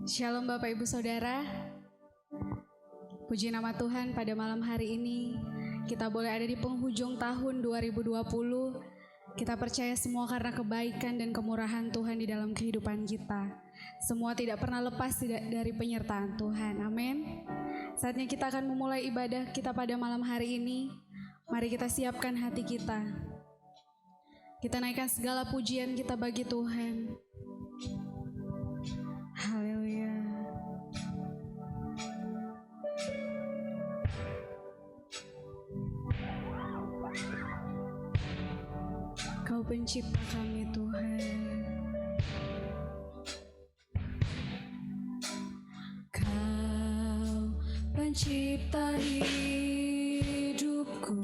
Shalom Bapak Ibu Saudara. Puji nama Tuhan, pada malam hari ini kita boleh ada di penghujung tahun 2020. Kita percaya semua karena kebaikan dan kemurahan Tuhan di dalam kehidupan kita. Semua tidak pernah lepas dari penyertaan Tuhan. Amin. Saatnya kita akan memulai ibadah kita pada malam hari ini. Mari kita siapkan hati kita. Kita naikkan segala pujian kita bagi Tuhan. Haleluya. Kau pencipta kami Tuhan. Kau pencipta hidupku,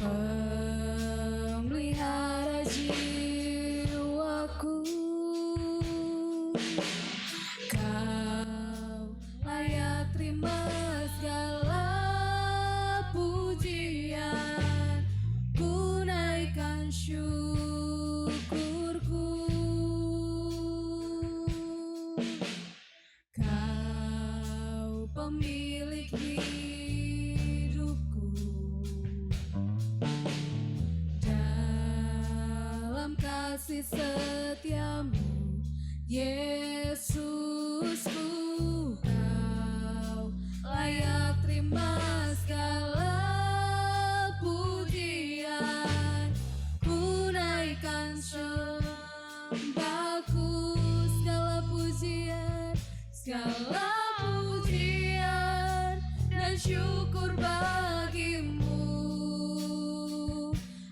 pemelihara jiwaku. Kau layak terima segala pujian, ku naikkan syukurku. Kau pemilik hidupku, dalam kasih setiamu Yesusku. Kau layak terima segala pujian, ku naikkan sembahku. Segala pujian dan syukur bagimu,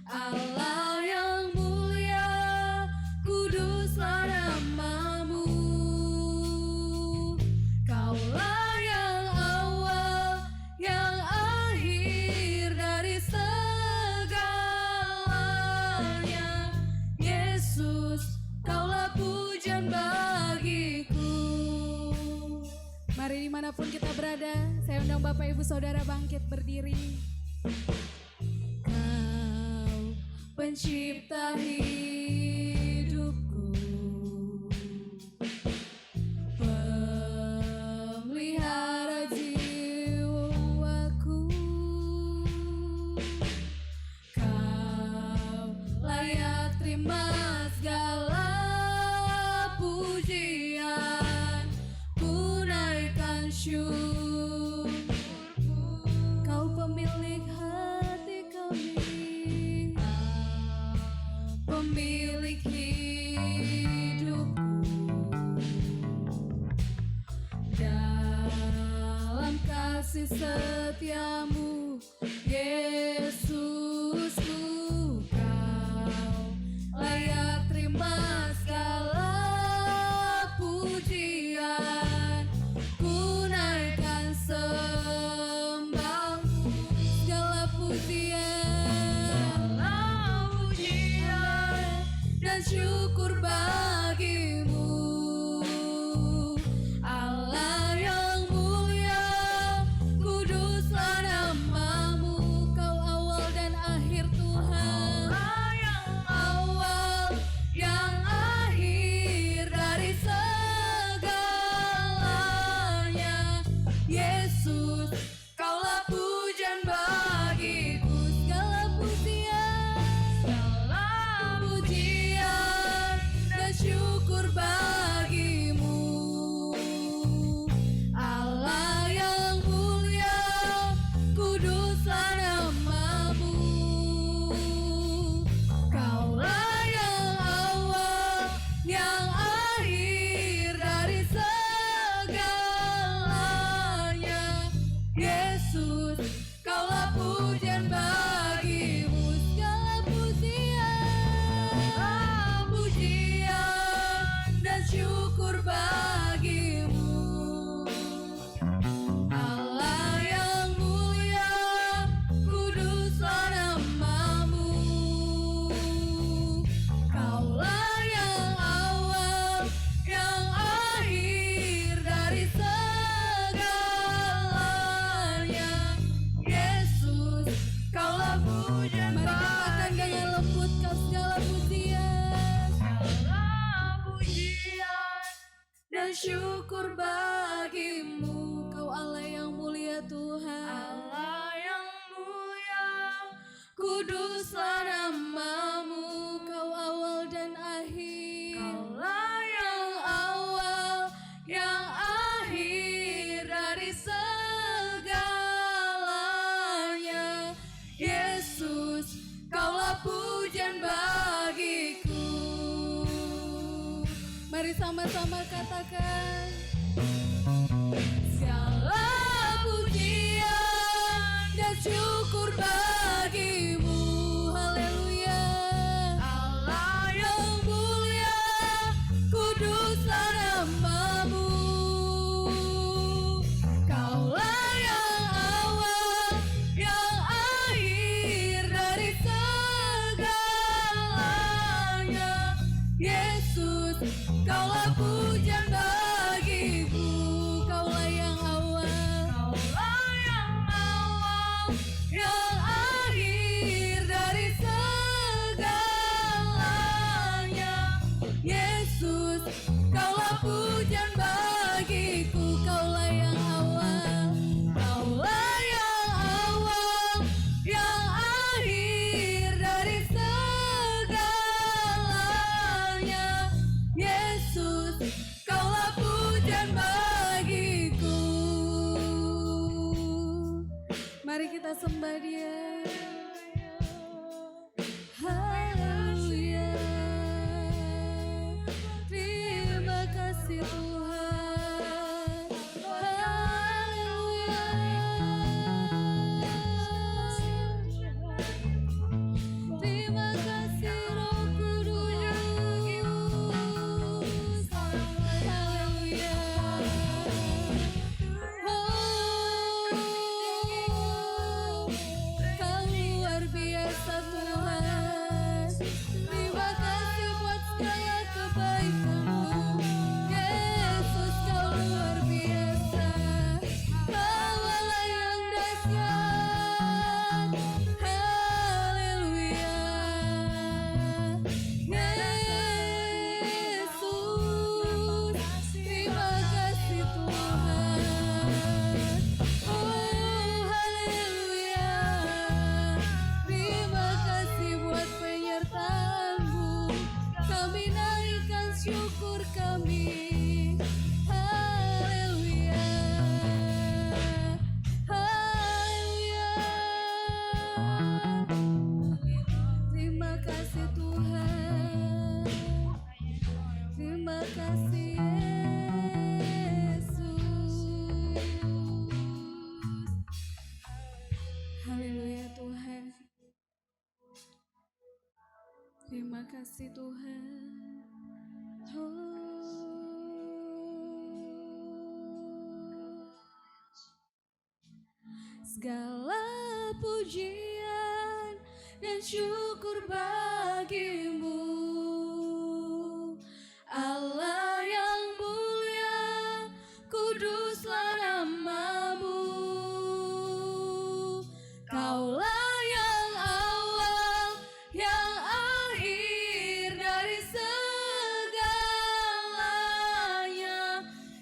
Allah yang mulia, kuduslah namamu. Kaulah yang awal, yang akhir dari segalanya. Yesus, kaulah pujian bagiku. Mari dimanapun kita berada, saya undang Bapak Ibu Saudara bangkit berdiri. Kau pencipta hidupku, pemelihara jiwaku. Kau layak terima segala pujian, ku naikkan syukurku. Kau pemilik hati kami, pemilik hidupku, dalam kasih setiamu Yesusku. Kau layak terima segala pujian, ku naikkan sembahmu. Segala pujian dan syukur bagimu, Allah yang mulia, kuduslah namamu. Kau awal syukur bagimu, Kau Allah yang mulia Tuhan. Allah yang mulia, Kuduslah namamu, Kau awal dan akhir. Kaulah yang awal, yang akhir dari segalanya. Yesus, Kaulah pujian bagiku. Mari sama-sama katakan. Segala pujian dan syukur bagimu. Haleluya. Allah Yang mulia, kuduslah namamu. Kaulah yang awal, yang akhir dari segalanya. Yesus, Kaulah pujian bagiku. Kaulah yang awal, Kaulah yang awal, yang akhir dari segalanya. Yesus, Kaulah pujian bagiku. Kaulah yang awal, Kaulah yang awal, yang akhir dari segalanya. Yesus, Kaulah pujian bagiku. Mari kita sembah Dia. Haleluya. Terima kasih Tuhan. Haleluya. Terima kasih Roh Kudus. Haleluya. Kau luar biasa Tuhan. Terima kasih buat segala kebaikan-Mu. Yesus, Kau luar biasa. Kau Allah yang dahsyat. Haleluya. Yesus, terima kasih Tuhan. Oh, haleluya. Terima kasih buat penyertaan-Mu. Kami naikkan syukur kami. Haleluya. Haleluya. Terima kasih Tuhan. Terima kasih Yesus. Haleluya Tuhan. Terima kasih Tuhan. Segala pujian dan syukur bagimu, Allah yang mulia, kuduslah namamu. Kaulah yang awal, yang akhir dari segalanya.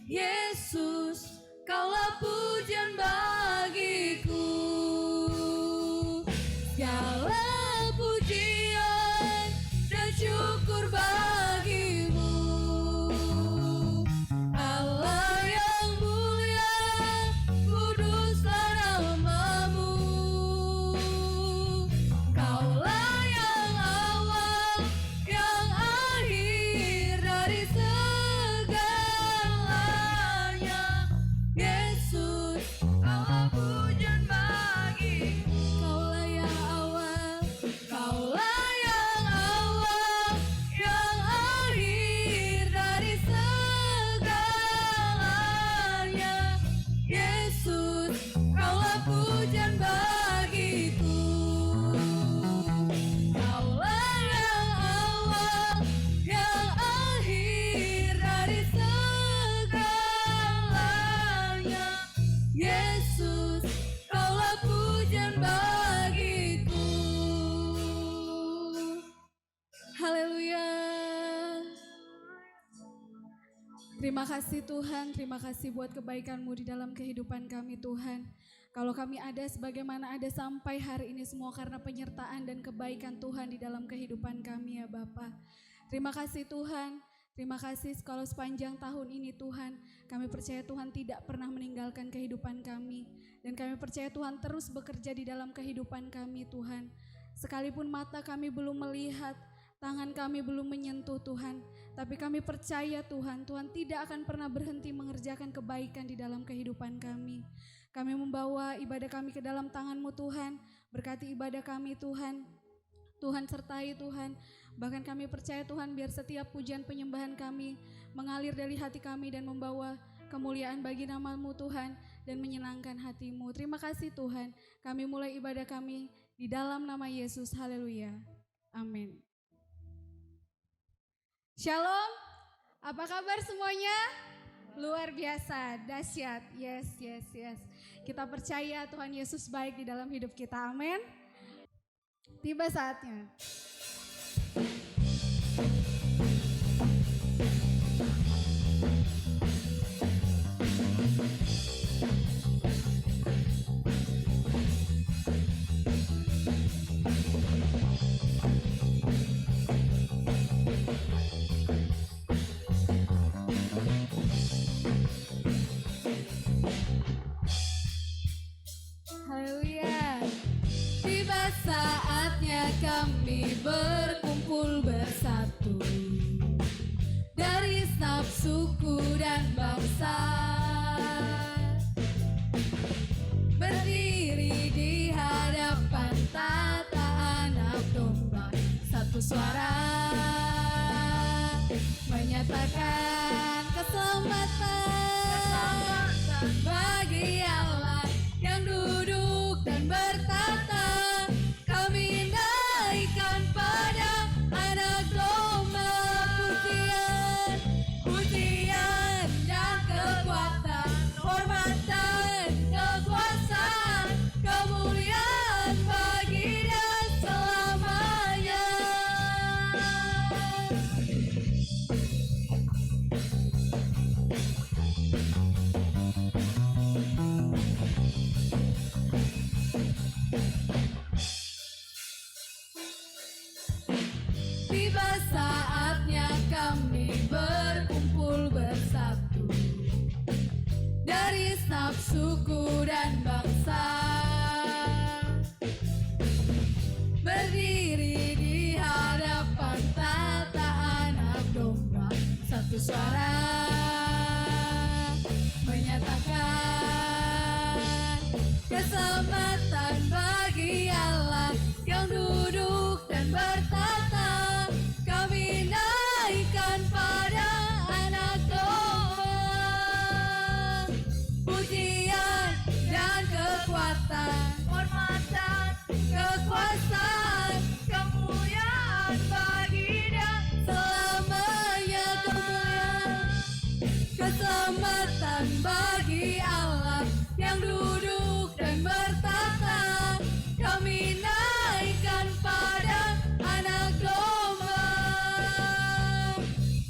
Yesus, Kaulah pujian bagiku. Segala pujian dan Terima kasih Tuhan, terima kasih buat kebaikan-Mu di dalam kehidupan kami Tuhan. Kalau kami ada sebagaimana ada sampai hari ini semua karena penyertaan dan kebaikan Tuhan di dalam kehidupan kami ya Bapa. Terima kasih Tuhan, terima kasih kalau sepanjang tahun ini Tuhan, kami percaya Tuhan tidak pernah meninggalkan kehidupan kami. Dan kami percaya Tuhan terus bekerja di dalam kehidupan kami Tuhan. Sekalipun mata kami belum melihat, tangan kami belum menyentuh Tuhan, tapi kami percaya Tuhan, Tuhan tidak akan pernah berhenti mengerjakan kebaikan di dalam kehidupan kami. Kami membawa ibadah kami ke dalam tangan-Mu Tuhan, berkati ibadah kami Tuhan, Tuhan sertai Tuhan. Bahkan kami percaya Tuhan biar setiap pujian penyembahan kami mengalir dari hati kami dan membawa kemuliaan bagi nama-Mu Tuhan dan menyenangkan hati-Mu. Terima kasih Tuhan, kami mulai ibadah kami di dalam nama Yesus, haleluya, amin. Shalom, apa kabar semuanya? Luar biasa, dahsyat, yes. Kita percaya Tuhan Yesus baik di dalam hidup kita, amin. Tiba saatnya. Haleluya. Tiba saatnya kami berkumpul bersatu dari setiap suku dan bangsa, berdiri di hadapan tata anak domba, satu suara menyatakan keselamatan bagi Allah yang duduk dan bertata. Kami naikkan pada anak domba pujian, pujian dan kekuatan, hormatan, kekuasaan, kemuliaan bagi Dia selamanya. Tiba saatnya kami berkumpul bersatu dari setiap suku dan bangsa, berdiri di hadapan tata anak domba, satu suara menyatakan keselamatan bagi Allah yang duduk dan bertata. Kami naikkan pada anak domba pujian dan kekuatan, hormatan, kekuasaan, kemuliaan bagi Dia selamanya. Kemuliaan, keselamatan bagi Allah yang duduk dan bertata. Kami naikkan pada anak domba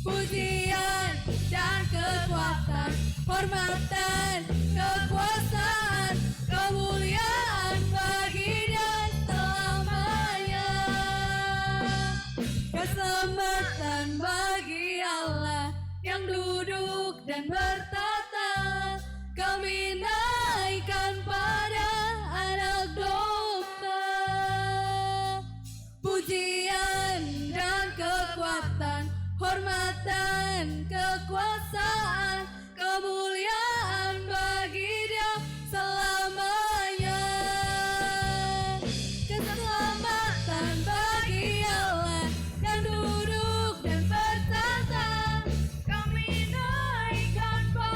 pujian dan kekuatan, hormatan, kekuasaan, kemuliaan bagi Dia selamanya. Keselamatan bagi Allah yang duduk dan bertata. Kami naikkan pada anak domba pujian dan kekuatan, hormatan, kekuasaan, kemuliaan bagi Dia selamanya. Keselamatan bagi Allah yang duduk dan bertata. Kami naikkan pada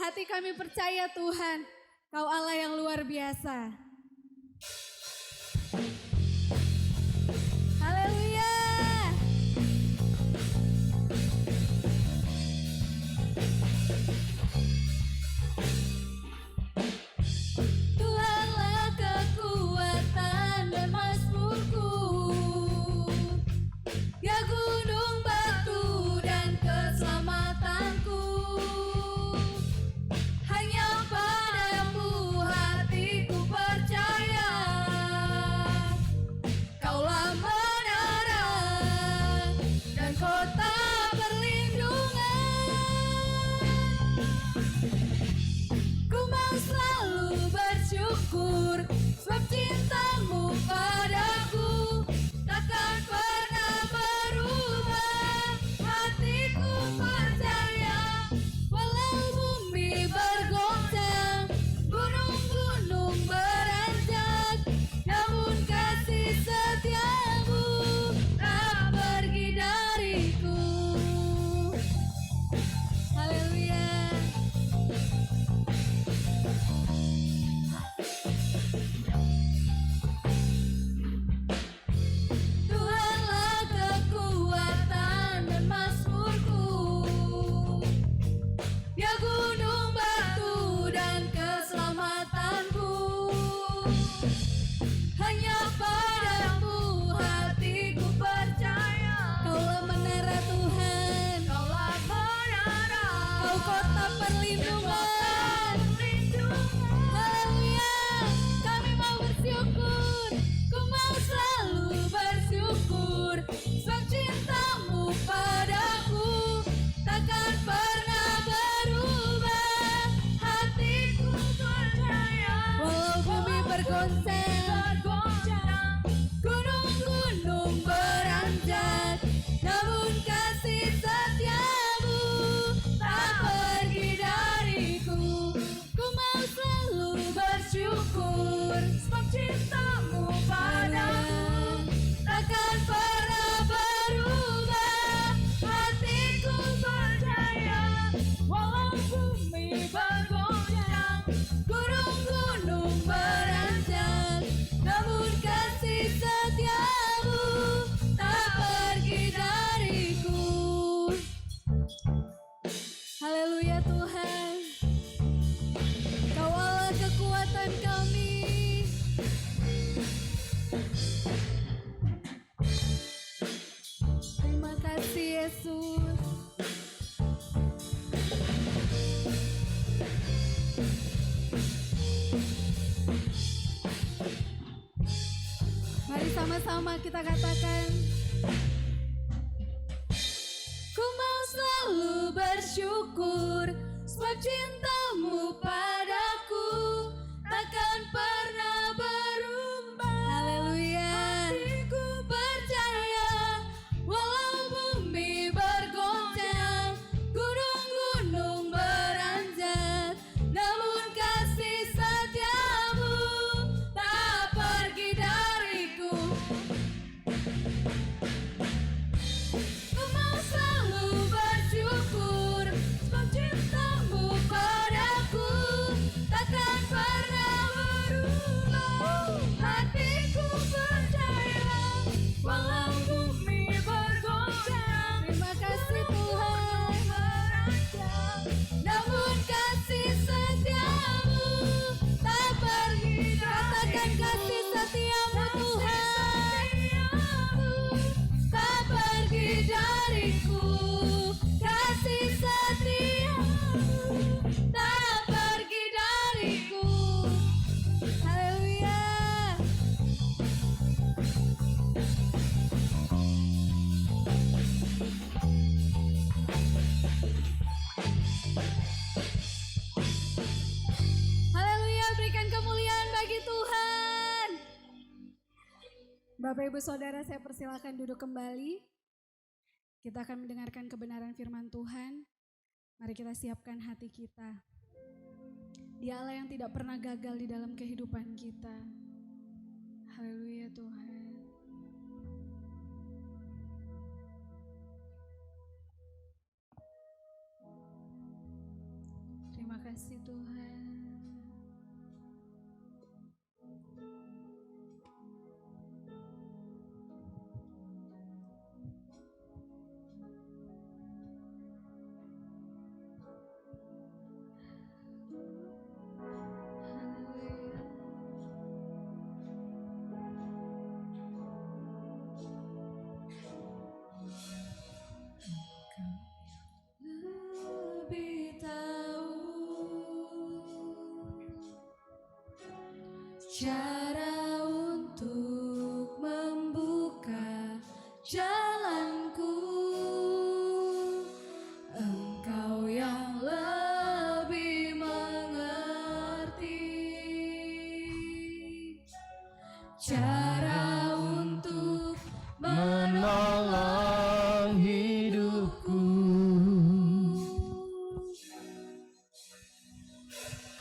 hati kami percaya Tuhan, Kau Allah yang luar biasa. Haleluya. Tuhanlah kekuatan dan mazmurku, ya gunung batu dan keselamatanku. Hanya padamu hatiku percaya, Kaulah menara dan kota perlindungan. Ku mau selalu bersyukur sebab cintamu padaku takkan pernah berubah. Hatiku percaya walau bumi bergoncang, gunung-gunung beranjak, namun kasih setiamu tak pergi dariku. Haleluya. Tuhanlah kekuatan dan mazmurku, ya gunung batu dan keselamatanku. Hanya padamu hatiku percaya, Kaulah menara Tuhan, Kaulah menara, Kau kota perlindungan. Haleluya. Kami mau bersyukur, ku mau selalu bersyukur sebab cintamu padaku takkan pernah berubah. Hatiku percaya walau bumi bergoncang, gunung-gunung beranjak, namun kasih setiamu tak pergi dariku. Ku mau selalu bersyukur sebab cintamu padaku takkan pernah berubah. Hatiku percaya walau bumi bergoncang, gunung-gunung beranjak, namun kasih setiamu tak pergi dariku. Haleluya Tuhan, Kau Allah kekuatan kami. Terima kasih Yesus. Mari sama-sama kita katakan, ku mau selalu bersyukur sebab cintamu padaku takkan pernah berubah. Haleluya. Hatiku percaya walau bumi bergoncang, gunung-gunung beranjak, namun kasih setiamu tak pergi dariku. Ku mau selalu bersyukur sebab cintamu padaku takkan pernah berubah. Hatiku percaya walau bumi bergoncang, terima kasih Tuhan, namun kasih setiamu tak pergi. Katakan kasih setiamu Tuhan tak pergi dariku. Kasih setiamu tak pergi dariku. Haleluya. Haleluya, berikan kemuliaan bagi Tuhan. Bapak Ibu Saudara, saya persilakan duduk kembali. Kita akan mendengarkan kebenaran firman Tuhan. Mari kita siapkan hati kita. Dia Allah yang tidak pernah gagal di dalam kehidupan kita. Haleluya Tuhan. Terima kasih Tuhan. Lebih tahu cara untuk membuka jalanku. Engkau yang lebih mengerti cara untuk menolong hidupku.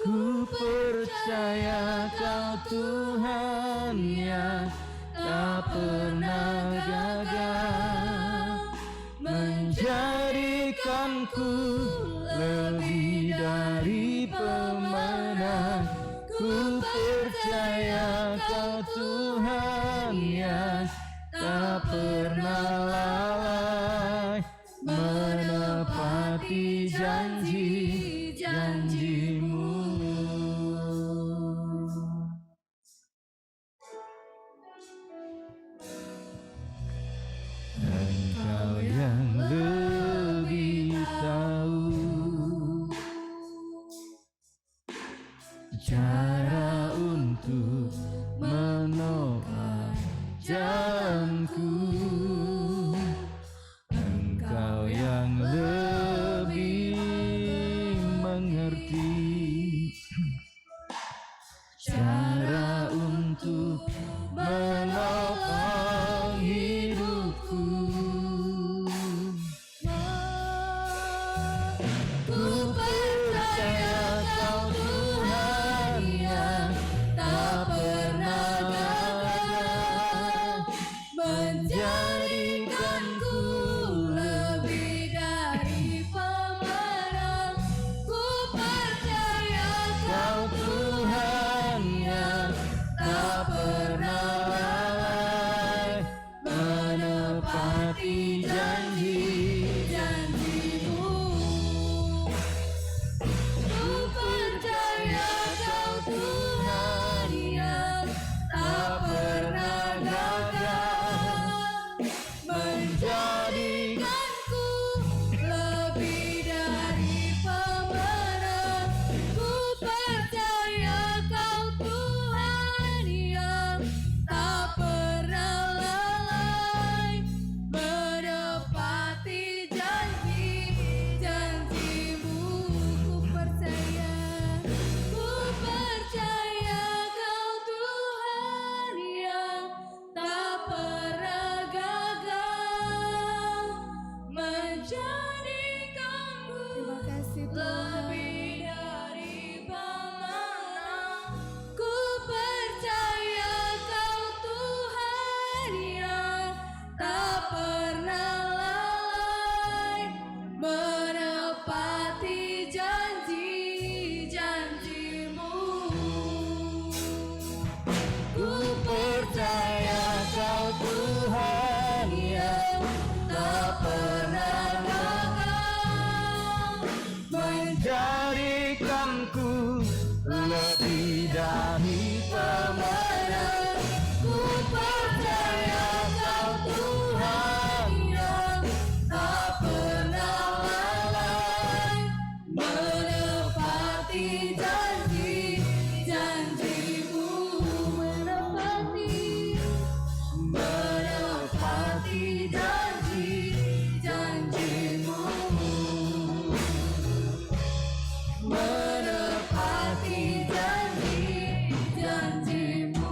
Ku percaya Kau Tuhan yang tak pernah gagal menjadikanku lebih dari pemenang. Ku percaya Kau Tuhan yang tak pernah lalai menepati janji-janji-Mu. Engkau yang lebih tahu cara untuk menopang jalanku. Engkau yang lebih mengerti cara untuk menopang hidupku. Ku percaya Kau Tuhan yang tak pernah gagal menjadikanku lebih dari pemenang. Ku percaya Kau Tuhan yang tak pernah lalai menepati janji-janji-Mu. Ku percaya Kau Tuhan yang tak pernah gagal menjadikanku lebih dari pemenang. Ku percaya Kau Tuhan yang tak pernah lalai menepati janji-janji-Mu. Ku percaya Kau Tuhan yang tak pernah gagal menjadikanku lebih dari pemenang. Ku percaya Kau Tuhan yang tak pernah lalai menepati janji-janji-Mu. Ku percaya Kau Tuhan yang tak pernah gagal menjadikanku lebih dari pemenang. Ku percaya Kau Tuhan yang tak pernah lalai menepati janji-janji-Mu. Menepati janji-janji-Mu. Menepati janji-janji-Mu.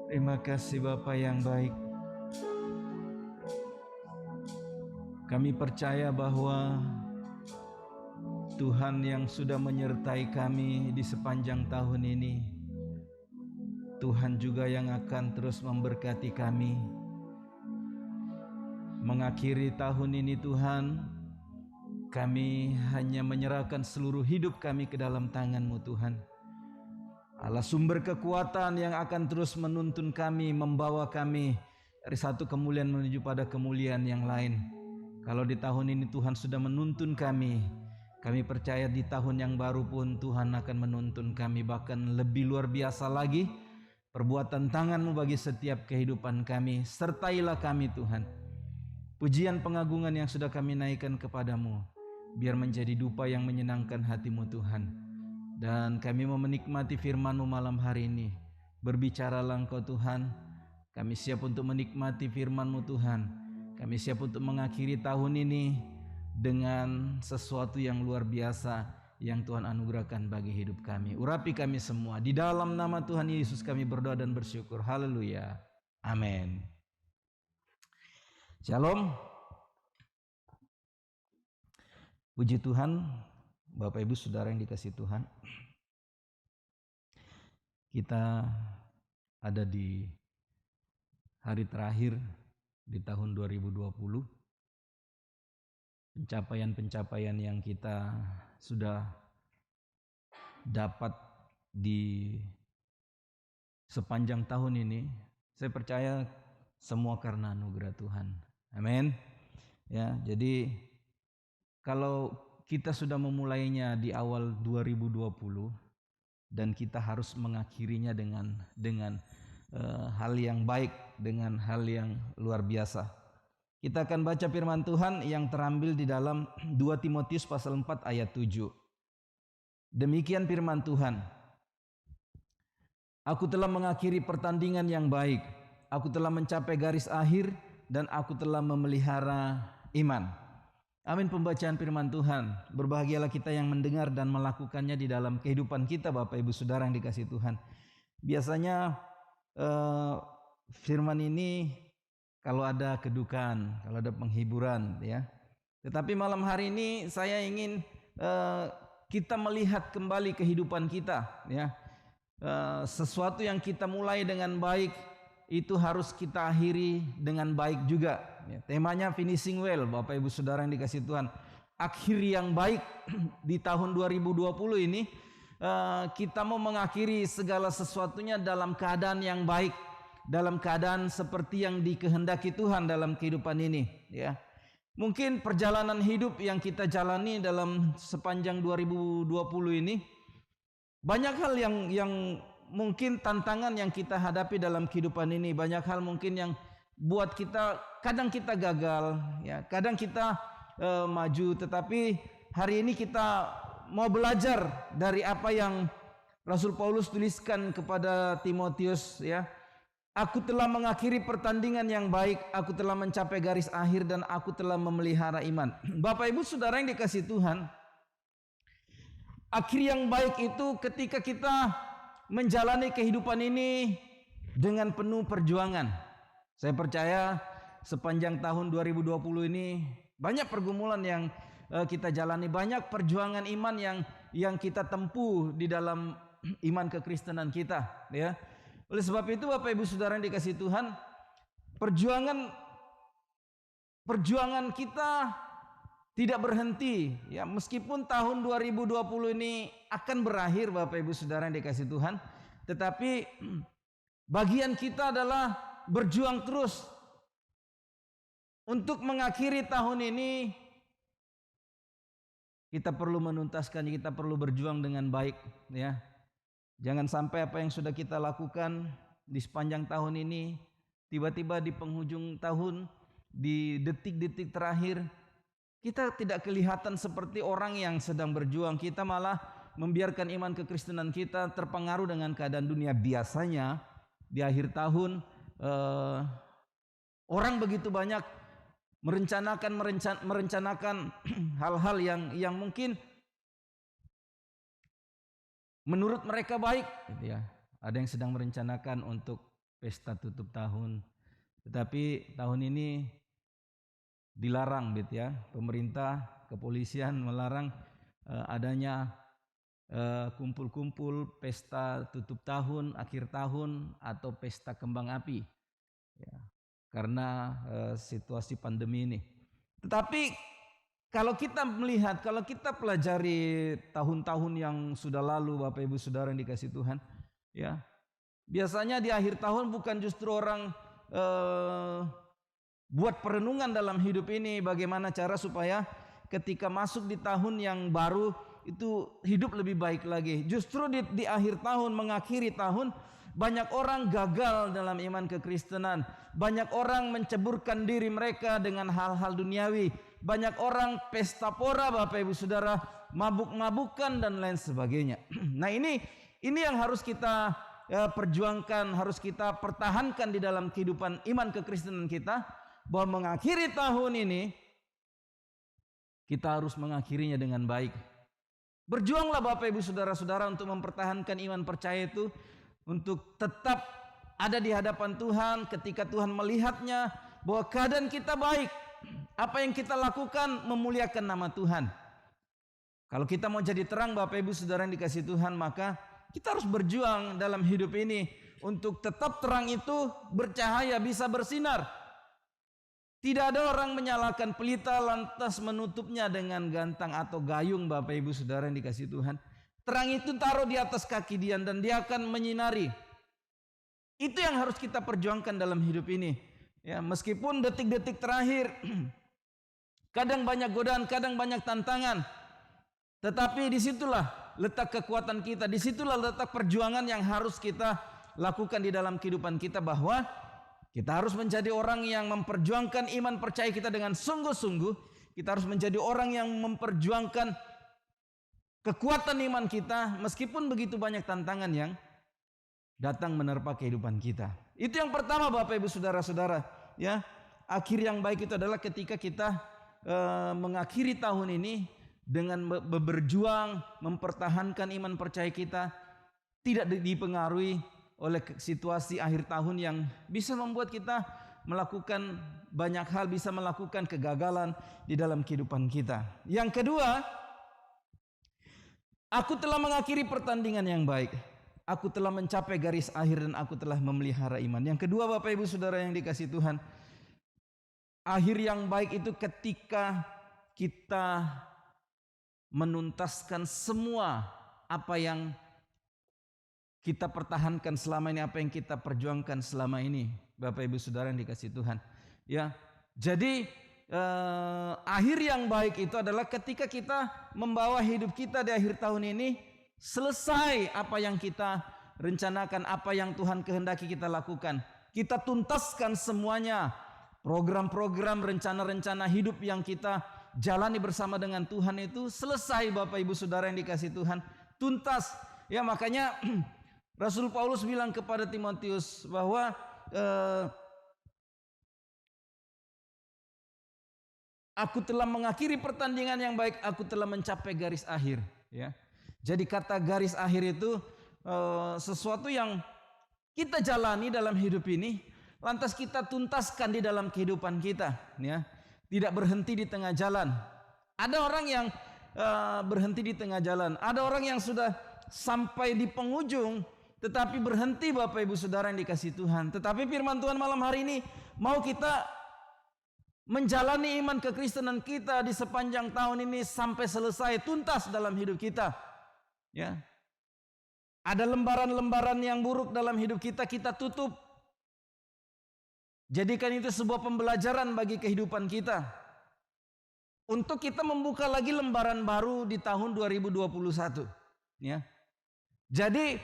Terima kasih Bapa yang baik. Kami percaya bahwa Tuhan yang sudah menyertai kami di sepanjang tahun ini, Tuhan juga yang akan terus memberkati kami, mengakhiri tahun ini Tuhan, kami hanya menyerahkan seluruh hidup kami ke dalam tangan-Mu Tuhan. Allah sumber kekuatan yang akan terus menuntun kami, membawa kami dari satu kemuliaan menuju pada kemuliaan yang lain. Kalau di tahun ini Tuhan sudah menuntun kami percaya di tahun yang baru pun Tuhan akan menuntun kami bahkan lebih luar biasa lagi. Perbuatan tangan-Mu bagi setiap kehidupan kami, sertailah kami Tuhan. Pujian pengagungan yang sudah kami naikkan kepadamu, biar menjadi dupa yang menyenangkan hati-Mu Tuhan. Dan kami mau menikmati firman-Mu malam hari ini. Berbicaralah Engkau Tuhan, kami siap untuk menikmati firman-Mu Tuhan. Kami siap untuk mengakhiri tahun ini dengan sesuatu yang luar biasa yang Tuhan anugerahkan bagi hidup kami. Urapi kami semua. Di dalam nama Tuhan Yesus kami berdoa dan bersyukur. Haleluya. Amin. Shalom. Puji Tuhan, Bapak Ibu Saudara yang dikasihi Tuhan. Kita ada di hari terakhir di tahun 2020. Pencapaian-pencapaian yang kita sudah dapat di sepanjang tahun ini, saya percaya semua karena anugerah Tuhan. Amin. Ya, jadi kalau kita sudah memulainya di awal 2020 dan kita harus mengakhirinya dengan hal yang baik, dengan hal yang luar biasa. Kita akan baca firman Tuhan yang terambil di dalam 2 Timotius pasal 4 ayat 7. Demikian firman Tuhan. Aku telah mengakhiri pertandingan yang baik. Aku telah mencapai garis akhir dan aku telah memelihara iman. Amin. Pembacaan firman Tuhan. Berbahagialah kita yang mendengar dan melakukannya di dalam kehidupan kita, Bapak Ibu Saudara yang dikasihi Tuhan. Biasanya firman ini kalau ada kedukaan, kalau ada penghiburan, ya. Tetapi malam hari ini saya ingin kita melihat kembali kehidupan kita, ya. Sesuatu yang kita mulai dengan baik itu harus kita akhiri dengan baik juga. Ya. Temanya finishing well, Bapak Ibu Saudara yang dikasihi Tuhan. Akhir yang baik di tahun 2020 ini kita mau mengakhiri segala sesuatunya dalam keadaan yang baik. Dalam keadaan seperti yang dikehendaki Tuhan dalam kehidupan ini, ya. Mungkin perjalanan hidup yang kita jalani dalam sepanjang 2020 ini banyak hal yang mungkin tantangan yang kita hadapi dalam kehidupan ini, banyak hal mungkin yang buat kita kadang kita gagal, ya, kadang kita maju, tetapi hari ini kita mau belajar dari apa yang Rasul Paulus tuliskan kepada Timotius, ya. Aku telah mengakhiri pertandingan yang baik, aku telah mencapai garis akhir dan aku telah memelihara iman. Bapak Ibu Saudara yang dikasihi Tuhan, akhir yang baik itu ketika kita menjalani kehidupan ini dengan penuh perjuangan. Saya percaya sepanjang tahun 2020 ini banyak pergumulan yang kita jalani, banyak perjuangan iman yang kita tempuh di dalam iman kekristenan kita, ya. Oleh sebab itu Bapak Ibu Saudara yang dikasihi Tuhan, perjuangan kita tidak berhenti, ya, meskipun tahun 2020 ini akan berakhir Bapak Ibu Saudara yang dikasihi Tuhan, tetapi bagian kita adalah berjuang terus untuk mengakhiri tahun ini. Kita perlu menuntaskan, kita perlu berjuang dengan baik, ya. Jangan sampai apa yang sudah kita lakukan di sepanjang tahun ini tiba-tiba di penghujung tahun, di detik-detik terakhir kita tidak kelihatan seperti orang yang sedang berjuang. Kita malah membiarkan iman kekristenan kita terpengaruh dengan keadaan dunia. Biasanya di akhir tahun orang begitu banyak merencanakan hal-hal yang mungkin menurut mereka baik, gitu ya. Ada yang sedang merencanakan untuk pesta tutup tahun, tetapi tahun ini dilarang, gitu ya. Pemerintah, kepolisian melarang adanya kumpul-kumpul pesta tutup tahun, akhir tahun, atau pesta kembang api. Ya. karena situasi pandemi ini. Tetapi kalau kita melihat, kalau kita pelajari tahun-tahun yang sudah lalu, Bapak Ibu Saudara yang dikasihi Tuhan, ya, biasanya di akhir tahun bukan justru orang buat perenungan dalam hidup ini, bagaimana cara supaya ketika masuk di tahun yang baru itu hidup lebih baik lagi. Justru di akhir tahun, mengakhiri tahun, banyak orang gagal dalam iman kekristenan. Banyak orang menceburkan diri mereka dengan hal-hal duniawi. Banyak orang pesta pora, Bapak Ibu Saudara, mabuk-mabukan dan lain sebagainya. Nah, ini yang harus kita perjuangkan, harus kita pertahankan di dalam kehidupan iman kekristenan kita, bahwa mengakhiri tahun ini kita harus mengakhirinya dengan baik. Berjuanglah Bapak Ibu Saudara-saudara untuk mempertahankan iman percaya itu, untuk tetap ada di hadapan Tuhan ketika Tuhan melihatnya bahwa keadaan kita baik. Apa yang kita lakukan memuliakan nama Tuhan. Kalau kita mau jadi terang Bapak Ibu Saudara yang dikasihi Tuhan, maka kita harus berjuang dalam hidup ini untuk tetap terang itu bercahaya, bisa bersinar. Tidak ada orang menyalakan pelita lantas menutupnya dengan gantang atau gayung, Bapak Ibu Saudara yang dikasihi Tuhan. Terang itu taruh di atas kaki dia dan dia akan menyinari. Itu yang harus kita perjuangkan dalam hidup ini. Ya, meskipun detik-detik terakhir kadang banyak godaan, kadang banyak tantangan. Tetapi disitulah letak kekuatan kita, disitulah letak perjuangan yang harus kita lakukan di dalam kehidupan kita, bahwa kita harus menjadi orang yang memperjuangkan iman percaya kita dengan sungguh-sungguh. Kita harus menjadi orang yang memperjuangkan kekuatan iman kita meskipun begitu banyak tantangan yang datang menerpa kehidupan kita. Itu yang pertama Bapak Ibu Saudara-saudara, ya. Akhir yang baik itu adalah ketika kita mengakhiri tahun ini dengan berjuang mempertahankan iman percaya kita, tidak dipengaruhi oleh situasi akhir tahun yang bisa membuat kita melakukan banyak hal, bisa melakukan kegagalan di dalam kehidupan kita. Yang kedua, aku telah mengakhiri pertandingan yang baik. Aku telah mencapai garis akhir dan aku telah memelihara iman. Yang kedua Bapak Ibu Saudara yang dikasihi Tuhan, akhir yang baik itu ketika kita menuntaskan semua apa yang kita pertahankan selama ini, apa yang kita perjuangkan selama ini, Bapak Ibu Saudara yang dikasihi Tuhan. Ya, jadi akhir yang baik itu adalah ketika kita membawa hidup kita di akhir tahun ini selesai apa yang kita rencanakan, apa yang Tuhan kehendaki kita lakukan. Kita tuntaskan semuanya, program-program, rencana-rencana hidup yang kita jalani bersama dengan Tuhan itu selesai, Bapak Ibu Saudara yang dikasihi Tuhan, tuntas. Ya, makanya Rasul Paulus bilang kepada Timotius bahwa aku telah mengakhiri pertandingan yang baik, aku telah mencapai garis akhir. Ya, jadi kata garis akhir itu sesuatu yang kita jalani dalam hidup ini, lantas kita tuntaskan di dalam kehidupan kita. Ya, tidak berhenti di tengah jalan. Ada orang yang berhenti di tengah jalan, ada orang yang sudah sampai di penghujung tetapi berhenti, Bapak Ibu Saudara yang dikasihi Tuhan. Tetapi firman Tuhan malam hari ini mau kita menjalani iman kekristenan kita di sepanjang tahun ini sampai selesai, tuntas dalam hidup kita. Ya. Ada lembaran-lembaran yang buruk dalam hidup kita, kita tutup. Jadikan itu sebuah pembelajaran bagi kehidupan kita, untuk kita membuka lagi lembaran baru di tahun 2021. Ya. Jadi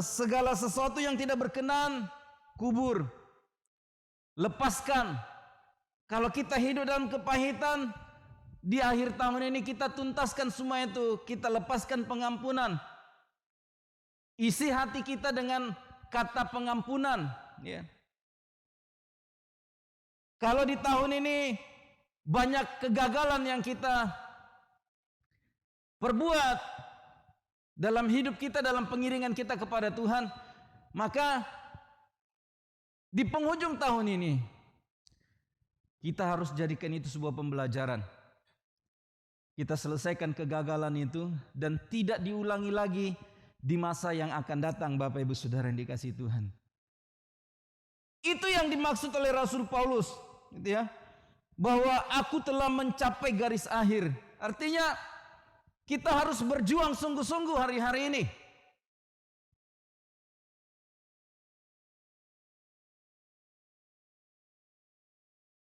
segala sesuatu yang tidak berkenan, kubur, lepaskan. Kalau kita hidup dalam kepahitan, di akhir tahun ini kita tuntaskan semua itu, kita lepaskan pengampunan. Isi hati kita dengan kata pengampunan. Ya. Kalau di tahun ini banyak kegagalan yang kita perbuat dalam hidup kita, dalam pengiringan kita kepada Tuhan, maka di penghujung tahun ini kita harus jadikan itu sebuah pembelajaran. Kita selesaikan kegagalan itu dan tidak diulangi lagi di masa yang akan datang, Bapak Ibu Saudara yang dikasihi Tuhan. Itu yang dimaksud oleh Rasul Paulus, gitu ya. Bahwa aku telah mencapai garis akhir. Artinya kita harus berjuang sungguh-sungguh hari-hari ini.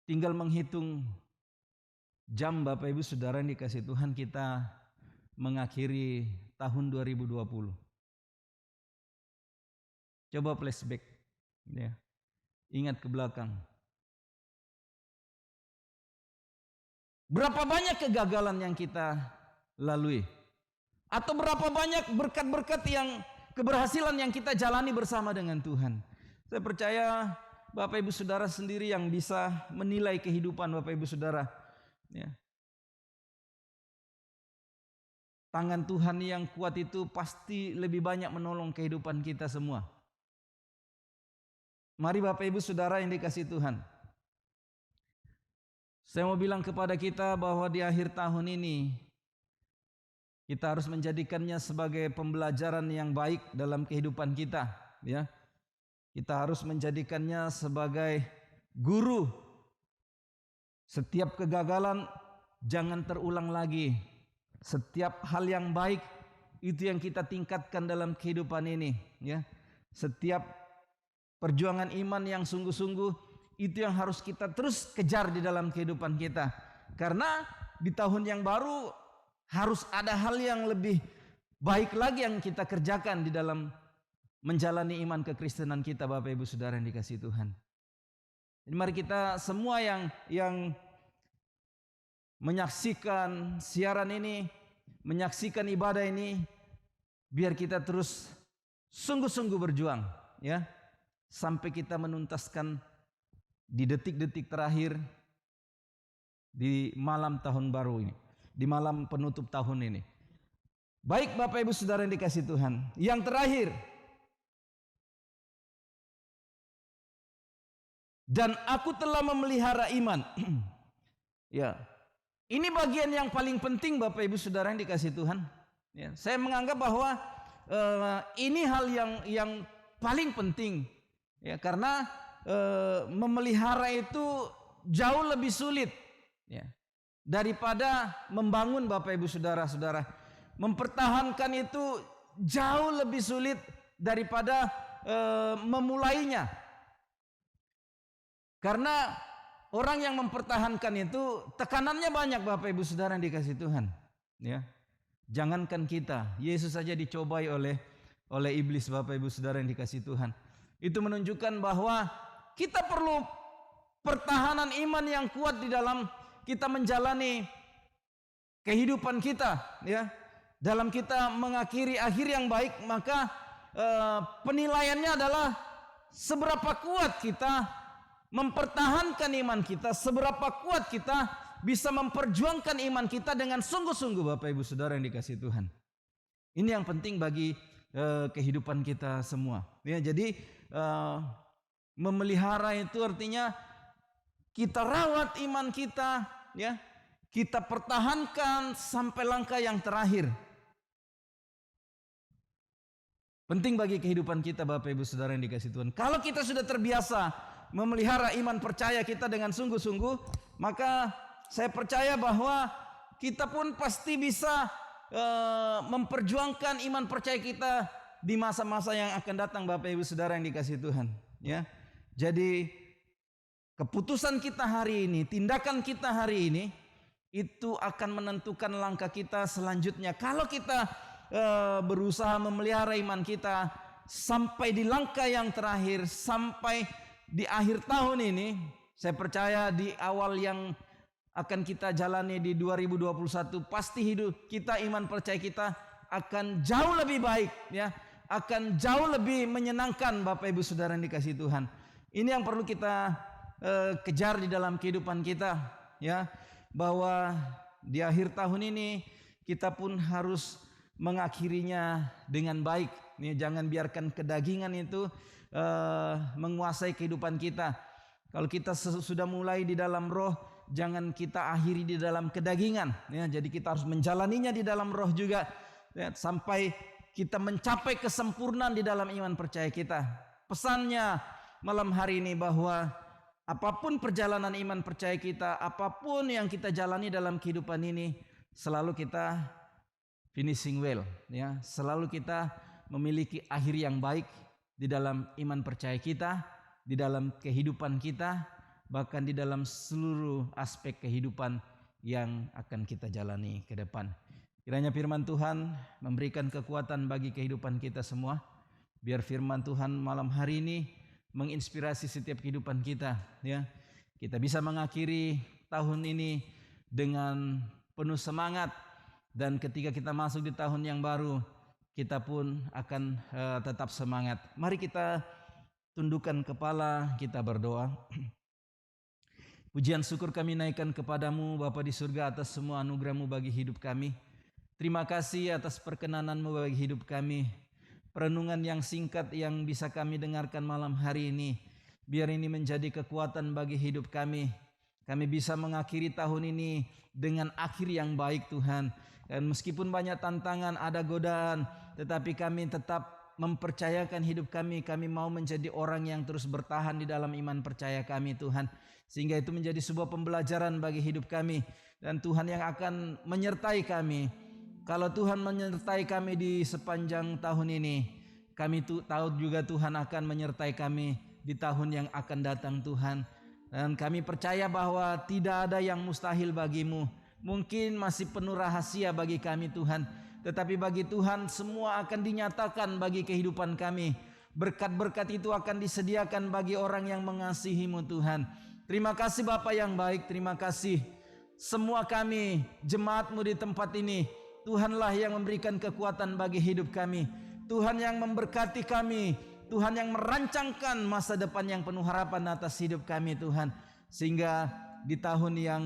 Tinggal menghitung jam Bapak Ibu Saudara yang dikasih Tuhan, kita mengakhiri tahun 2020. Coba flashback, ya. Ingat ke belakang. Berapa banyak kegagalan yang kita lalui? Atau berapa banyak berkat-berkat yang keberhasilan yang kita jalani bersama dengan Tuhan? Saya percaya Bapak Ibu Saudara sendiri yang bisa menilai kehidupan Bapak Ibu Saudara. Ya. Tangan Tuhan yang kuat itu pasti lebih banyak menolong kehidupan kita semua. Mari Bapak Ibu Saudara yang dikasih Tuhan, saya mau bilang kepada kita bahwa di akhir tahun ini kita harus menjadikannya sebagai pembelajaran yang baik dalam kehidupan kita, ya. Kita harus menjadikannya sebagai guru. Setiap kegagalan jangan terulang lagi. Setiap hal yang baik itu yang kita tingkatkan dalam kehidupan ini, ya. Setiap perjuangan iman yang sungguh-sungguh itu yang harus kita terus kejar di dalam kehidupan kita. Karena di tahun yang baru harus ada hal yang lebih baik lagi yang kita kerjakan di dalam menjalani iman kekristenan kita, Bapak Ibu Saudara yang dikasihi Tuhan. Jadi mari kita semua yang menyaksikan siaran ini, menyaksikan ibadah ini, biar kita terus sungguh-sungguh berjuang, ya. Sampai kita menuntaskan di detik-detik terakhir di malam tahun baru ini, di malam penutup tahun ini. Baik Bapak Ibu Saudara yang dikasihi Tuhan, yang terakhir, dan aku telah memelihara iman. Ya, ini bagian yang paling penting Bapak Ibu Saudara yang dikasihi Tuhan. Ya, saya menganggap bahwa ini hal yang paling penting. Ya, karena memelihara itu jauh lebih sulit, ya, daripada membangun Bapak Ibu Saudara-saudara. Mempertahankan itu jauh lebih sulit daripada memulainya. Karena orang yang mempertahankan itu tekanannya banyak Bapak Ibu Saudara yang dikasihi Tuhan. Ya, jangankan kita, Yesus saja dicobai oleh iblis Bapak Ibu Saudara yang dikasihi Tuhan. Itu menunjukkan bahwa kita perlu pertahanan iman yang kuat di dalam kita menjalani kehidupan kita, ya. Dalam kita mengakhiri akhir yang baik, maka penilaiannya adalah seberapa kuat kita mempertahankan iman kita, seberapa kuat kita bisa memperjuangkan iman kita dengan sungguh-sungguh Bapak Ibu Saudara yang dikasihi Tuhan. Ini yang penting bagi kehidupan kita semua. Ya, jadi memelihara itu artinya kita rawat iman kita, ya. Kita pertahankan sampai langkah yang terakhir. Penting bagi kehidupan kita Bapak Ibu Saudara yang dikasihi Tuhan. Kalau kita sudah terbiasa memelihara iman percaya kita dengan sungguh-sungguh, maka saya percaya bahwa kita pun pasti bisa memperjuangkan iman percaya kita di masa-masa yang akan datang Bapak Ibu Saudara yang dikasihi Tuhan, ya. Jadi keputusan kita hari ini, tindakan kita hari ini itu akan menentukan langkah kita selanjutnya. Kalau kita berusaha memelihara iman kita sampai di langkah yang terakhir, sampai di akhir tahun ini, saya percaya di awal yang akan kita jalani di 2021, pasti hidup kita, iman percaya kita akan jauh lebih baik, ya. Akan jauh lebih menyenangkan Bapak Ibu Saudara yang dikasihi Tuhan. Ini yang perlu kita kejar di dalam kehidupan kita, ya. Bahwa di akhir tahun ini kita pun harus mengakhirinya dengan baik. Jangan biarkan kedagingan itu menguasai kehidupan kita. Kalau kita sudah mulai di dalam roh, jangan kita akhiri di dalam kedagingan, ya. Jadi kita harus menjalaninya di dalam roh juga, ya, sampai kita mencapai kesempurnaan di dalam iman percaya kita. Pesannya malam hari ini bahwa apapun perjalanan iman percaya kita, apapun yang kita jalani dalam kehidupan ini, selalu kita finishing well, ya. Selalu kita memiliki akhir yang baik di dalam iman percaya kita, di dalam kehidupan kita, bahkan di dalam seluruh aspek kehidupan yang akan kita jalani ke depan. Kiranya firman Tuhan memberikan kekuatan bagi kehidupan kita semua. Biar firman Tuhan malam hari ini menginspirasi setiap kehidupan kita, ya. Kita bisa mengakhiri tahun ini dengan penuh semangat, dan ketika kita masuk di tahun yang baru, kita pun akan tetap semangat. Mari kita tundukkan kepala, kita berdoa. Pujian syukur kami naikkan kepadamu Bapa di surga atas semua anugerah-Mu bagi hidup kami. Terima kasih atas perkenanan-Mu bagi hidup kami. Perenungan yang singkat yang bisa kami dengarkan malam hari ini, biar ini menjadi kekuatan bagi hidup kami. Kami bisa mengakhiri tahun ini dengan akhir yang baik Tuhan. Dan meskipun banyak tantangan, ada godaan, tetapi kami tetap mempercayakan hidup kami. Kami mau menjadi orang yang terus bertahan di dalam iman percaya kami Tuhan. Sehingga itu menjadi sebuah pembelajaran bagi hidup kami. Dan Tuhan yang akan menyertai kami. Kalau Tuhan menyertai kami di sepanjang tahun ini, kami tahu juga Tuhan akan menyertai kami di tahun yang akan datang Tuhan. Dan kami percaya bahwa tidak ada yang mustahil bagimu. Mungkin masih penuh rahasia bagi kami Tuhan. Tetapi bagi Tuhan semua akan dinyatakan bagi kehidupan kami. Berkat-berkat itu akan disediakan bagi orang yang mengasihimu Tuhan. Terima kasih Bapa yang baik, terima kasih. Semua kami, jemaat-Mu di tempat ini, Tuhanlah yang memberikan kekuatan bagi hidup kami. Tuhan yang memberkati kami. Tuhan yang merancangkan masa depan yang penuh harapan atas hidup kami Tuhan. Sehingga di tahun yang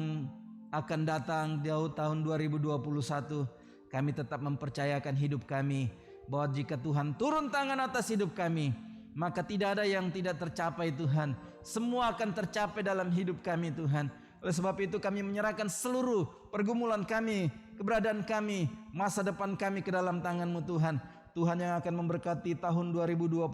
akan datang, di tahun 2021, kami tetap mempercayakan hidup kami. Bahwa jika Tuhan turun tangan atas hidup kami, maka tidak ada yang tidak tercapai Tuhan. Semua akan tercapai dalam hidup kami Tuhan. Oleh sebab itu kami menyerahkan seluruh pergumulan kami, keberadaan kami, masa depan kami ke dalam tangan-Mu Tuhan. Tuhan yang akan memberkati tahun 2021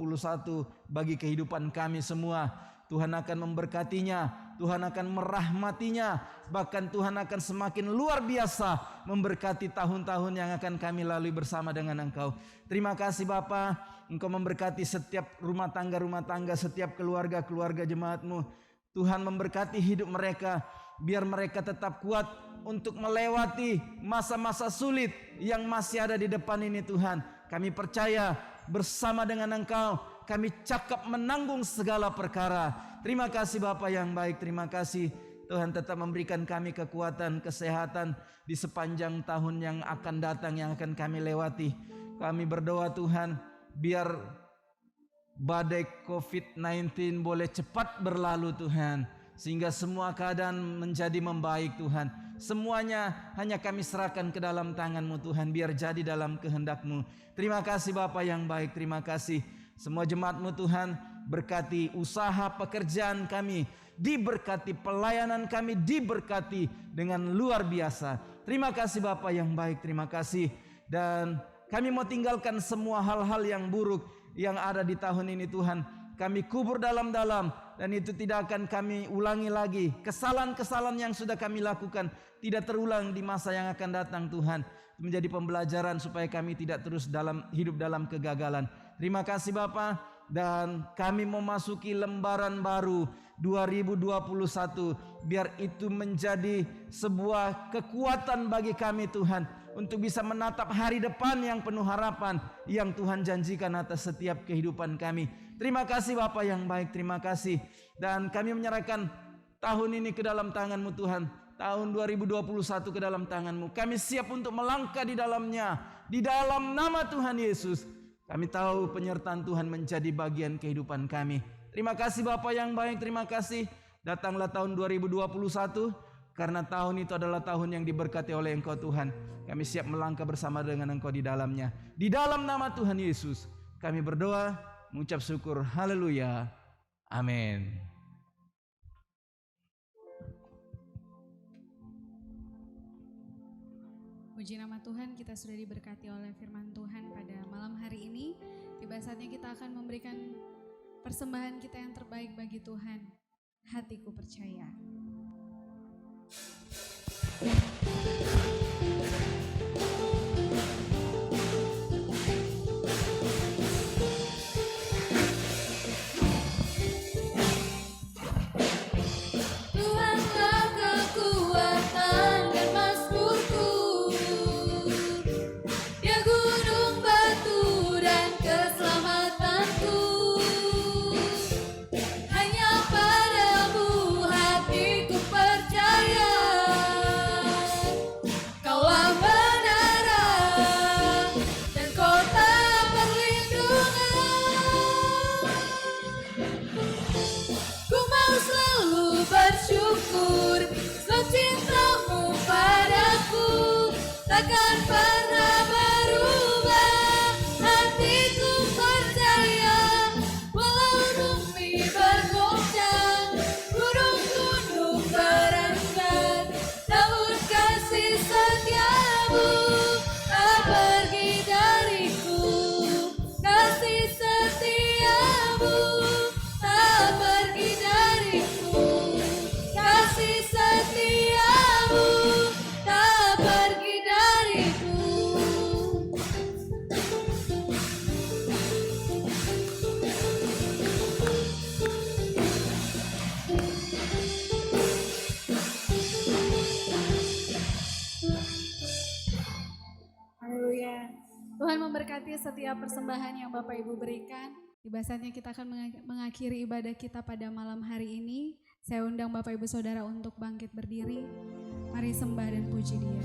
bagi kehidupan kami semua. Tuhan akan memberkatinya, Tuhan akan merahmatinya, bahkan Tuhan akan semakin luar biasa memberkati tahun-tahun yang akan kami lalui bersama dengan Engkau. Terima kasih Bapa, Engkau memberkati setiap rumah tangga, setiap keluarga jemaat-Mu. Tuhan memberkati hidup mereka, biar mereka tetap kuat untuk melewati masa-masa sulit yang masih ada di depan ini Tuhan. Kami percaya bersama dengan Engkau, kami cakap menanggung segala perkara. Terima kasih Bapa yang baik, terima kasih. Tuhan tetap memberikan kami kekuatan, kesehatan di sepanjang tahun yang akan datang, yang akan kami lewati. Kami berdoa Tuhan, biar badai COVID-19 boleh cepat berlalu Tuhan. Sehingga semua keadaan menjadi membaik Tuhan. Semuanya hanya kami serahkan ke dalam tangan-Mu Tuhan, biar jadi dalam kehendak-Mu. Terima kasih Bapa yang baik, terima kasih. Semua jemaat-Mu Tuhan, berkati usaha pekerjaan kami, diberkati pelayanan kami, diberkati dengan luar biasa. Terima kasih Bapa yang baik, terima kasih. Dan kami mau tinggalkan semua hal-hal yang buruk yang ada di tahun ini Tuhan. Kami kubur dalam-dalam, dan itu tidak akan kami ulangi lagi. Kesalahan-kesalahan yang sudah kami lakukan tidak terulang di masa yang akan datang Tuhan. Menjadi pembelajaran supaya kami tidak terus hidup dalam kegagalan. Terima kasih Bapa, dan kami memasuki lembaran baru 2021. Biar itu menjadi sebuah kekuatan bagi kami Tuhan, untuk bisa menatap hari depan yang penuh harapan yang Tuhan janjikan atas setiap kehidupan kami. Terima kasih Bapa yang baik, terima kasih. Dan kami menyerahkan tahun ini ke dalam tangan-Mu Tuhan. Tahun 2021 ke dalam tangan-Mu. Kami siap untuk melangkah di dalamnya. Di dalam nama Tuhan Yesus. Kami tahu penyertaan Tuhan menjadi bagian kehidupan kami. Terima kasih Bapa yang baik, terima kasih. Datanglah tahun 2021. Karena tahun itu adalah tahun yang diberkati oleh Engkau Tuhan. Kami siap melangkah bersama dengan Engkau di dalamnya. Di dalam nama Tuhan Yesus kami berdoa, mengucap syukur. Haleluya. Amin. Puji nama Tuhan, kita sudah diberkati oleh firman Tuhan pada malam hari ini. Tiba saatnya kita akan memberikan persembahan kita yang terbaik bagi Tuhan. Hatiku percaya. Tuhanlah kekuatan dan mazmurku, Dia gunung batu dan keselamatanku. Hanya padamu hatiku percaya, Kaulah menara dan kota perlindungan. Ku mau selalu bersyukur sebab cintamu padaku takkan pernah berubah. Hatiku percaya walau bumi bergoncang, gunung-gunung berangkat, namun kasih setiamu tak pergi dariku. Kasih setiamu tak pergi dariku. Kasih setiamu tak pergi dariku. Haleluya. Tuhan memberkati setiap persembahan yang Bapak Ibu berikan. Tiba saatnya kita akan mengakhiri ibadah kita pada malam hari ini. Saya undang Bapak Ibu Saudara untuk bangkit berdiri. Mari sembah dan puji Dia.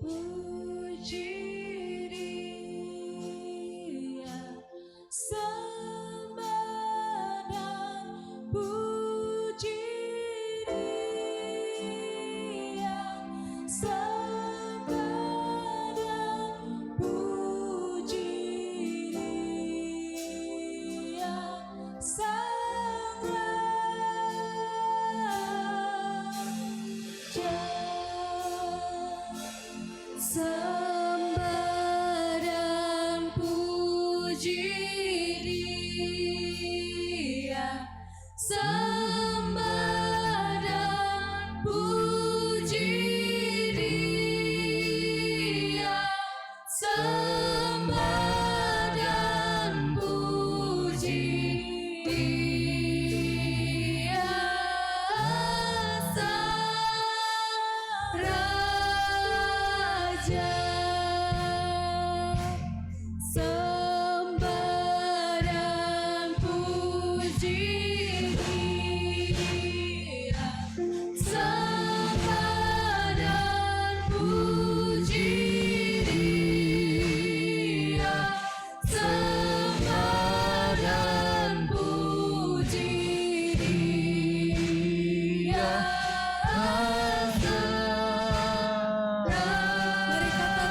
Puji Dia, sembah dan puji Dia, sembah dan puji Dia, Sang Raja. Sembah dan puji Dia, sembah dan puji Dia, sembah dan puji Dia, Sang Raja. Sembah dan puji Dia, sembah dan puji Dia, sembah dan puji Dia, Sang Raja. Mari katakan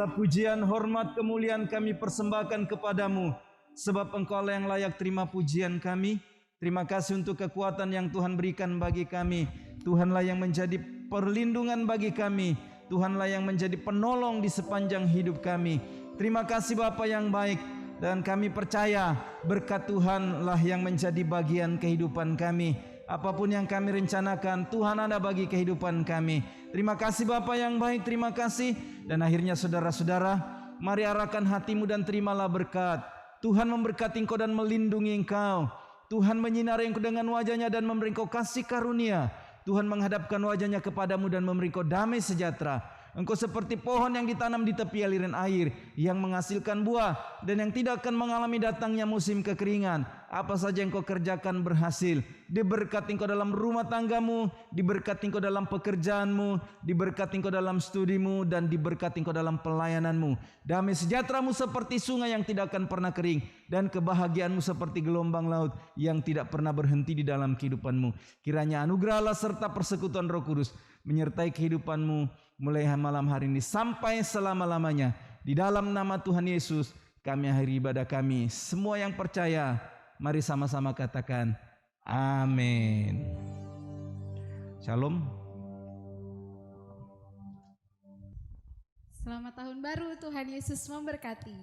Segala pujian, hormat, kemuliaan kami persembahkan kepadamu, sebab Engkau lah yang layak terima pujian kami. Terima kasih untuk kekuatan yang Tuhan berikan bagi kami. Tuhanlah yang menjadi perlindungan bagi kami. Tuhanlah yang menjadi penolong di sepanjang hidup kami. Terima kasih Bapa yang baik, dan kami percaya berkat Tuhanlah yang menjadi bagian kehidupan kami. Apapun yang kami rencanakan, Tuhan ada bagi kehidupan kami. Terima kasih Bapa yang baik, terima kasih. Dan akhirnya saudara-saudara, mari arahkan hatimu dan terimalah berkat. Tuhan memberkati engkau dan melindungi engkau. Tuhan menyinari engkau dengan wajahnya dan memberi engkau kasih karunia. Tuhan menghadapkan wajahnya kepadamu dan memberi engkau damai sejahtera. Engkau seperti pohon yang ditanam di tepi aliran air, yang menghasilkan buah dan yang tidak akan mengalami datangnya musim kekeringan. Apa saja yang kau kerjakan berhasil. Diberkati engkau dalam rumah tanggamu, diberkati engkau dalam pekerjaanmu, diberkati engkau dalam studimu, dan diberkati engkau dalam pelayananmu. Damai sejahteramu seperti sungai yang tidak akan pernah kering, dan kebahagiaanmu seperti gelombang laut yang tidak pernah berhenti di dalam kehidupanmu. Kiranya anugerah Allah serta persekutuan Roh Kudus menyertai kehidupanmu mulai malam hari ini sampai selama-lamanya. Di dalam nama Tuhan Yesus kami akhiri ibadah kami. Semua yang percaya, mari sama-sama katakan amin. Shalom. Selamat tahun baru, Tuhan Yesus memberkati.